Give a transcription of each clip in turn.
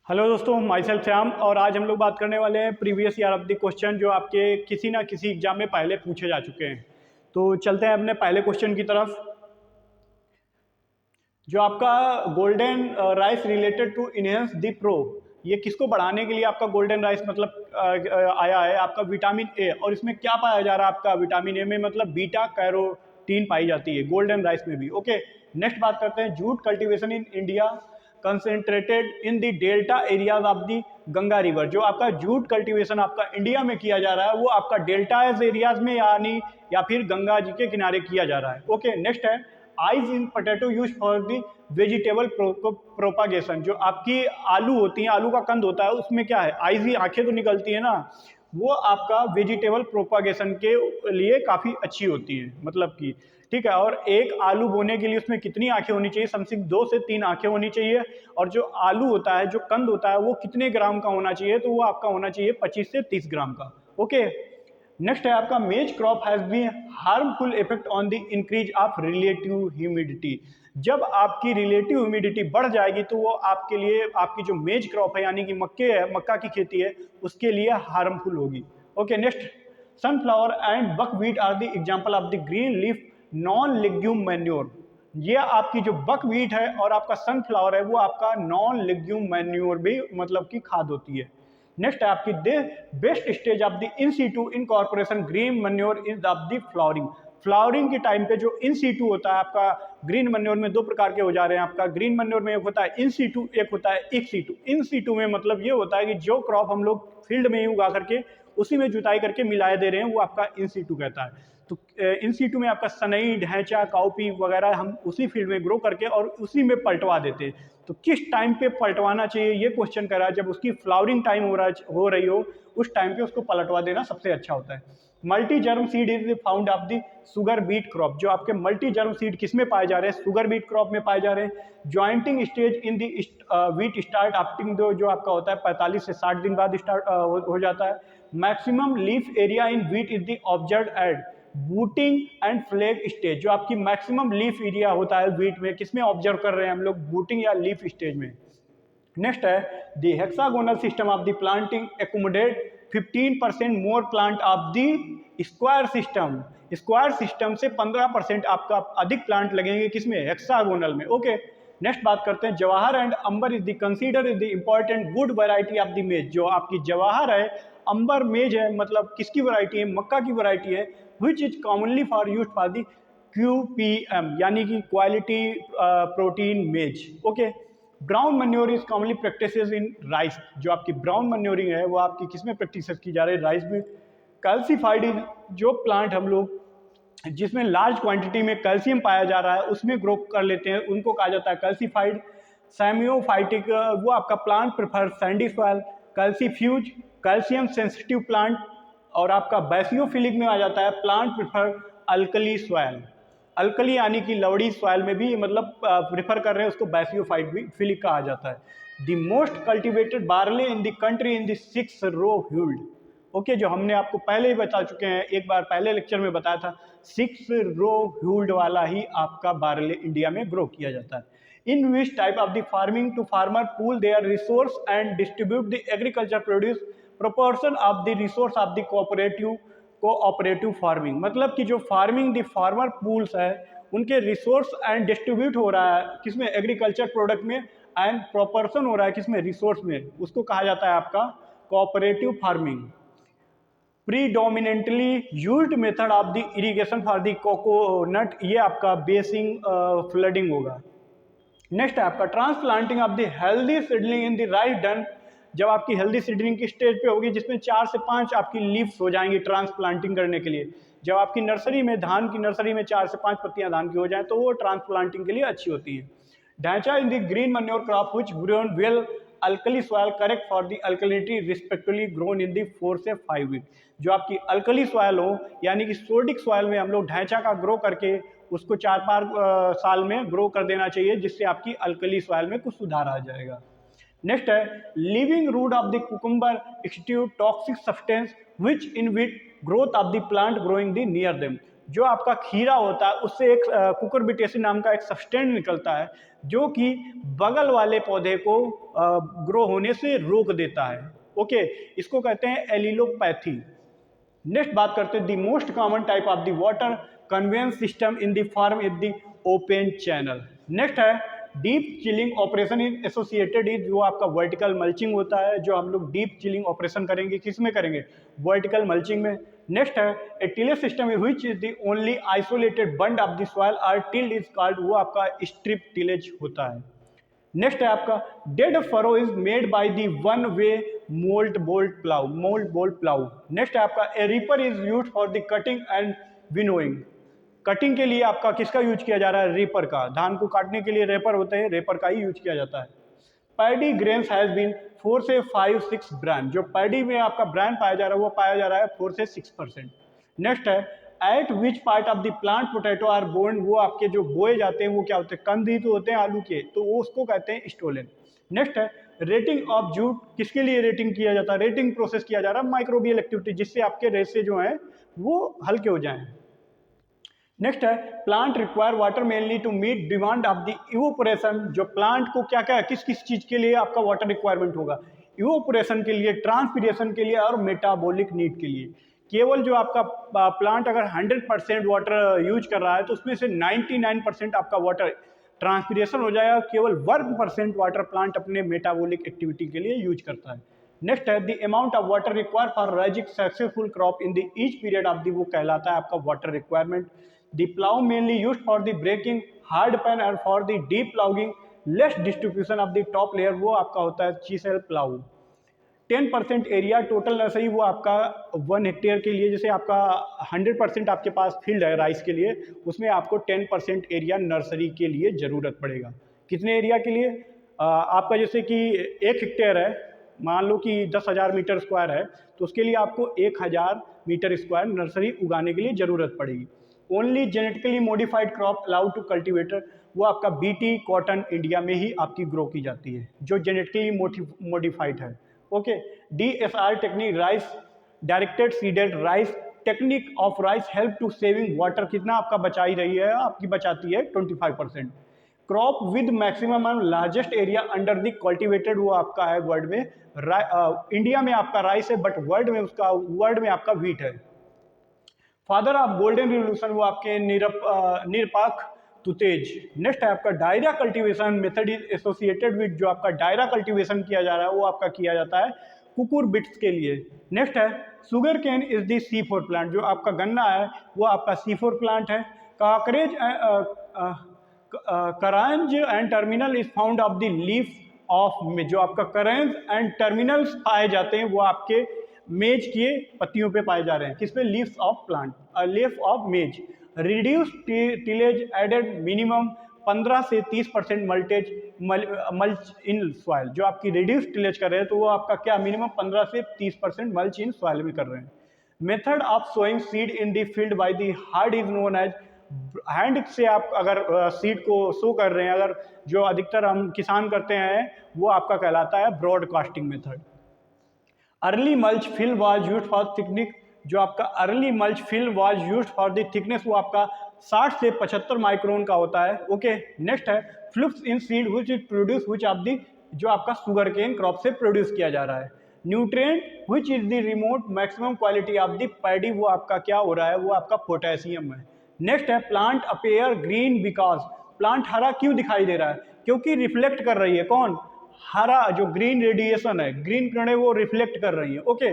Hello दोस्तों, my self Shyam. और आज हम लोग बात करने वाले हैं previous year of the question जो आपके किसी ना किसी एग्जाम में पहले पूछे जा चुके हैं। तो चलते हैं अपने पहले क्वेश्चन की तरफ। जो आपका golden rice related to enhance the pro, ये किसको बढ़ाने के लिए आपका गोल्डन राइस मतलब आया है आपका विटामिन ए। और इसमें क्या पाया जा रहा है आपका विटामिन ए में, मतलब बीटा कैरोटीन पाई जाती है गोल्डन राइस में भी। ओके, नेक्स्ट बात करते हैं jute cultivation in India concentrated in the delta areas of the Ganga river. जो आपका जूट कल्टीवेशन आपका इंडिया में किया जा रहा है वो आपका डेल्टा एरियाज में यानी या फिर गंगा जी के किनारे किया जा रहा है। ओके, नेक्स्ट है eyes in potato use for the vegetable propagation. जो आपकी आलू होती हैं, आलू का कंद होता है, उसमें क्या है, आइज ही आंखें तो निकलती है ना, वो आपका वेजिटेबल प्रोपागेशन के लिए काफ़ी अच्छी होती है, मतलब कि ठीक है। और एक आलू बोने के लिए उसमें कितनी आंखें होनी चाहिए, समथिंग 2 से 3 आंखें होनी चाहिए। और जो आलू होता है, जो कंद होता है, वो कितने ग्राम का होना चाहिए, तो वो आपका होना चाहिए 25 से 30 ग्राम का। ओके, नेक्स्ट है आपका maize crop has been harmful effect on the increase of relative humidity. जब आपकी रिलेटिव ह्यूमिडिटी बढ़ जाएगी तो वो आपके लिए, आपकी जो मेज क्रॉप है यानी कि मक्के है, मक्का की खेती है, उसके लिए हार्मफुल होगी। Okay, next sunflower and buckwheat are the example of the green leaf non legume manure. ये आपकी जो बकव्हीट है और आपका सनफ्लावर है वो आपका नॉन लेग्यूम मैन्योर भी मतलब की खाद होती है। नेक्स्ट है आपकी the best stage of the in situ incorporation green manure is of the flowering. Flowering के टाइम पे जो इन सीटू होता है आपका ग्रीन मैन्योर में, दो प्रकार के हो जा रहे हैं आपका ग्रीन मैन्योर में, एक होता है इन सीटू, एक होता है इक सीटू। इन सीटू में मतलब ये होता है कि जो क्रॉप हम लोग फील्ड में ही उगा करके उसी में जुताई करके मिलाए दे रहे हैं, वो आपका इन सीटू कहता है। तो इन सीटू में आपका सनई, ढैंचा, काउपी वगैरह हम उसी फील्ड में ग्रो करके और उसी में पलटवा देते हैं। तो किस टाइम पे पलटवाना चाहिए ये क्वेश्चन कर रहा है, जब उसकी फ्लावरिंग टाइम हो रही हो उस टाइम पे उसको पलटवा देना सबसे अच्छा होता है। Multi germ seed is found of the sugar beet crop. जो आपके मल्टी जर्म सीड किस में पाए जा रहे हैं, शुगर बीट क्रॉप में पाए जा रहे हैं। ज्वाइंटिंग स्टेज इन दी वीट स्टार्ट आफ्टिंग जो आपका होता है 45 से 60 दिन बाद स्टार्ट हो जाता है। Maximum leaf area in wheat is the observed eight booting and flag stage. जो आपकी मैक्सिमम लीफ एरिया होता है वीट में, किसमें ऑब्जर्व कर रहे हैं हम लोग, बूटिंग या लीफ स्टेज में। नेक्स्ट है the hexagonal system of the planting accommodate 15% more plant of the square system. Square system से 15% आपका अधिक प्लांट लगेंगे किसमें, हेक्सागोनल में। ओके, नेक्स्ट बात करते हैं Jawahar and Amber is the consider is the important good variety of the maize. जो आपकी जवाहर है, अंबर मेज है, मतलब किसकी वैरायटी है, मक्का की वैरायटी है। Which is commonly for use for the QPM यानी कि क्वालिटी प्रोटीन मेज। Okay, brown manure is commonly practices in rice. जो आपकी ब्राउन मैन्योरिंग है वो आपकी किसमें प्रैक्टिस की जा रही है, राइस में। कैल्सीफाइड जो प्लांट हम लोग जिसमें लार्ज क्वांटिटी में कैल्शियम पाया जा रहा है उसमें ग्रो कर लेते हैं, उनको कहा जाता है कैल्सीफाइड। सैमियोफाइटिक वो आपका plant prefer sandy soil. Calcifuge calcium sensitive plant. और आपका बैसियोफिलिक में आ जाता है plant prefer alkali soil. Alkali यानी कि लवड़ी सॉइल में भी मतलब प्रेफर कर रहे हैं उसको बैसियोफाइट भी फिलिक कहा जाता है। The most cultivated barley in the country in the 6 row hulled. Okay, जो हमने आपको पहले ही बता चुके हैं, एक बार पहले लेक्चर में बताया था, 6 रो ह्यूल्ड वाला ही आपका बार्ले इंडिया में ग्रो किया जाता है। In which type of the farming two farmer pool their resource and distribute the agriculture produce proportion of the resource of the cooperative farming. मतलब कि जो फार्मिंग द फार्मर पूल्स है उनके resource and distribute हो रहा है किसमें, agriculture product में, एंड प्रोपोर्शन हो रहा है किसमें, रिसोर्स में, उसको कहा जाता है आपका cooperative farming. Predominantly used method of the irrigation for the coconut, ये आपका बेसिंग फ्लडिंग होगा। नेक्स्ट है आपका transplanting of the healthy seedling in the rice done. जब आपकी हेल्दी सीडलिंग की स्टेज पे होगी जिसमें 4 से 5 आपकी लीव्स हो जाएंगी ट्रांसप्लांटिंग करने के लिए। जब आपकी नर्सरी में, धान की नर्सरी में 4 से 5 पत्तियां धान की हो जाएं तो वो ट्रांसप्लांटिंग के लिए अच्छी होती हैं। ढांचा in the green manure crop which grown well alkali soil correct for the alkalinity respectively grown in the 4 से 5 वीक। जो आपकी अल्कली सॉइल हो यानी कि सोडिक सॉइल में हम लोग ढांचा का ग्रो करके उसको 4-5 साल में ग्रो कर देना चाहिए, जिससे आपकी अल्कली सॉइल में कुछ सुधार आ जाएगा। नेक्स्ट है living root of the cucumber excrete toxic substance which inhibit growth of the plant growing the near them. जो आपका खीरा होता है उससे एक कुकुरबिटेसी नाम का एक सब्सटेंस निकलता है जो कि बगल वाले पौधे को ग्रो होने से रोक देता है। ओके, इसको कहते हैं एलिलोपैथी। नेक्स्ट बात करते हैं the most common type of the water conveyance system in the farm is the open channel. Next है deep chilling operation is associated is, जो आपका वर्टिकल मल्चिंग होता है, जो हम लोग डीप चिलिंग ऑपरेशन करेंगे किस में करेंगे, वर्टिकल मल्चिंग में। नेक्स्ट है a tillage system which is the only isolated band of the soil are tilled is called, वो आपका स्ट्रिप टिलेज होता है। नेक्स्ट है आपका dead furrow is made by the one way mould board plough. Next है आपका a reaper is used for the cutting and winnowing. Cutting के लिए आपका किसका यूज किया जा रहा है, रीपर का। धान को काटने के लिए रेपर होते हैं, रेपर का ही यूज किया जाता है। पैडी ग्रेन्स हैज बीन 4 से 5-6 ब्रांड, जो पैडी में आपका ब्रांड पाया जा रहा है वो पाया जा रहा है 4 से 6%। नेक्स्ट है at which part of the plant potato are born, वो आपके जो बोए जाते हैं वो क्या होते हैं, कंद ही तो होते हैं आलू के, तो वो उसको कहते हैं स्टोलन। नेक्स्ट है रेटिंग ऑफ जूट, किसके लिए रेटिंग किया जाता है, रेटिंग प्रोसेस किया जा रहा है माइक्रोबियल एक्टिविटी, जिससे आपके रेसे जो हैं वो हल्के हो जाएं। नेक्स्ट है plant require water mainly to meet demand of the evaporation, जो प्लांट को क्या क्या किस किस चीज के लिए आपका वाटर रिक्वायरमेंट होगा, इवोपोरेशन के लिए, ट्रांसपीरेशन के लिए और मेटाबॉलिक नीड के लिए। केवल जो आपका प्लांट अगर 100% वाटर यूज कर रहा है तो उसमें से 99% आपका वाटर ट्रांसपीरेशन हो जाएगा, केवल 1% वाटर प्लांट अपने मेटाबॉलिक एक्टिविटी के लिए यूज करता है। नेक्स्ट है the amount of water require for rising successful crop in the each period of the, वो कहलाता है आपका water requirement. The plough mainly use for the breaking hard pan और for the deep ploughing less distribution of the top layer, वो आपका होता है chisel plough. 10% area total nursery, वो आपका 1 हेक्टेयर के लिए, जैसे आपका 100% आपके पास फील्ड है राइस के लिए, उसमें आपको 10% एरिया नर्सरी के लिए ज़रूरत पड़ेगा। कितने एरिया के लिए, आपका जैसे कि 1 हेक्टेयर है, मान लो कि 10,000 मीटर स्क्वायर है, तो उसके लिए आपको 1,000 मीटर स्क्वायर नर्सरी उगाने के लिए ज़रूरत पड़ेगी। Only genetically modified crop allowed to cultivator, वो आपका बीटी कॉटन इंडिया में ही आपकी ग्रो की जाती है जो जेनेटिकली मॉडिफाइड है। Okay, DSR technique rice directed seeded rice technique of rice help to saving water, कितना आपका बचाई रही है, आपकी बचाती है 25%। Crop with maximum and largest area under the cultivated, वो आपका है वर्ल्ड में इंडिया में आपका राइस है, बट वर्ल्ड में आपका व्हीट है। फादर ऑफ गोल्डन रिवोल्यूशन, वो आपके निरपाक तुतेज। नेक्स्ट है आपका डायरा cultivation method is associated with, जो आपका डायरा कल्टीवेशन किया जा रहा है वो आपका किया जाता है कुकुर बिट्स के लिए। नेक्स्ट है sugar cane is the C4 plant, जो आपका गन्ना है वो आपका C4 प्लांट है। काकरेज करांज and terminal is found of the leaf of, जो आपका करेंज एंड टर्मिनल्स पाए जाते हैं वो आपके मेज के पत्तियों पे पाए जा रहे हैं, किसपे, leaves of plant, leaf of maize. Reduce tillage added minimum 15 से 30% मल्च इन सॉइल, जो आपकी रिड्यूस टिलेज कर रहे हैं तो वो आपका क्या मिनिमम 15 से 30% मल्च इन सॉइल में कर रहे हैं। Method of sowing seed in the field by the hard is known as, hand से आप अगर सीड को सो कर रहे हैं, अगर जो अधिकतर हम किसान करते हैं वो आपका कहलाता है broadcasting method. Early mulch fill was used for thickening, जो आपका early mulch fill was used for the thickness, वो आपका 60 से 75 माइक्रोन का होता है। ओके, नेक्स्ट है flux in seed which is produce which of the, जो आपका शुगर केन क्रॉप से प्रोड्यूस किया जा रहा है। Nutrient which is the remote maximum quality of the paddy, वो आपका क्या हो रहा है, वो आपका पोटेशियम है। नेक्स्ट है plant appear green because, plant हरा क्यों दिखाई दे रहा है, क्योंकि रिफ्लेक्ट कर रही है, कौन, हरा, जो ग्रीन रेडिएशन है, ग्रीन किरणें वो रिफ्लेक्ट कर रही है। Okay,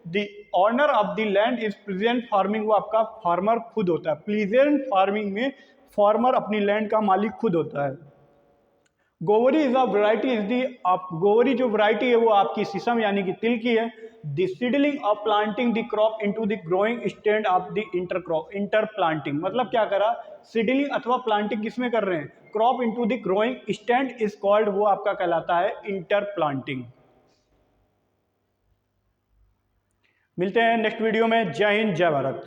the owner of the land is pleasant farming, वो आपका फार्मर खुद होता है। प्लीजेंट फार्मिंग में फार्मर अपनी लैंड का मालिक खुद होता है। गोवरी is a variety is the, आप गोवरी जो वैरायटी है वो आपकी शीशम यानी कि तिल की है। The seedling of planting the crop into the growing stand of the inter planting, मतलब क्या करा, सीडलिंग अथवा प्लांटिंग किसमें कर रहे हैं, crop into the growing stand is called, वो आपका कहलाता है इंटर प्लांटिंग। मिलते हैं नेक्स्ट वीडियो में। जय हिंद, जय भारत।